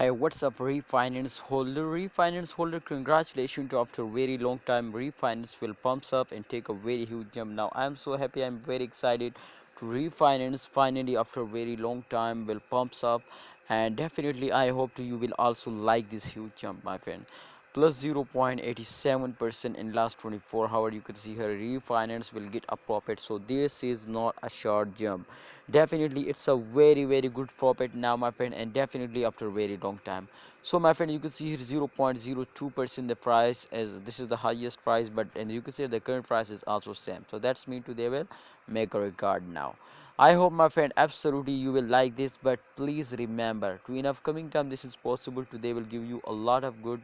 Hi, what's up, refinance holder? Refinance holder, congratulations to after a very long time. Refinance will pumps up and take a very huge jump. Now, I'm so happy. I'm very excited to refinance finally after a very long time will pumps up, and definitely I hope to you will also like this huge jump, my friend. Plus 0.87% in last 24 hours. You can see here refinance will get a profit. So this is not a short jump. Definitely it's a very good profit now, my friend, and definitely after a very long time. So my friend, you can see here 0.02% the price, as this is the highest price, but and you can see the current price is also same. So that's mean to they will make a record now. I hope, my friend, absolutely you will like this, but please remember to in upcoming time this is possible to they will give you a lot of good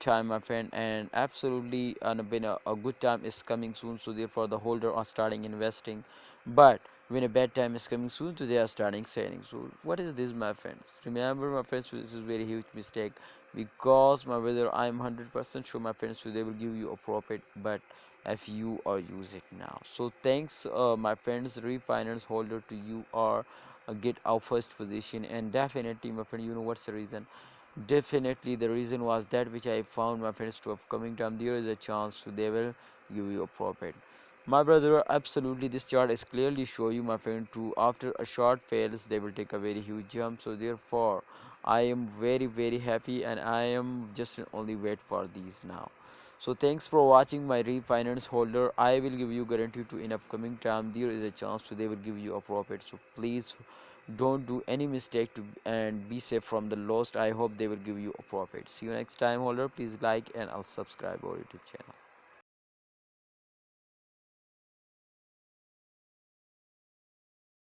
time, my friend, and absolutely been a good time is coming soon. So therefore the holder are starting investing, but when a bad time is coming soon, so they are starting selling. So what is this, my friends? Remember, my friends, so this is very huge mistake, because my brother, I'm 100% sure, my friends, so they will give you a profit, but if you are use it now. So thanks, my friends, refinance holder, to you are get our first position, and definitely, my friend, you know what's the reason? Definitely, the reason was that which I found, my friends, to upcoming time there is a chance so they will give you a profit. My brother, absolutely, this chart is clearly show you, my friend, to after a short fails they will take a very huge jump. So therefore, I am very happy, and I am just only wait for these now. So thanks for watching my refinance holder. I will give you guarantee to in upcoming time there is a chance so they will give you a profit. So please don't do any mistake to and be safe from the lost. I hope they will give you a profit. See you next time, holder. Please like and I'll subscribe our YouTube channel.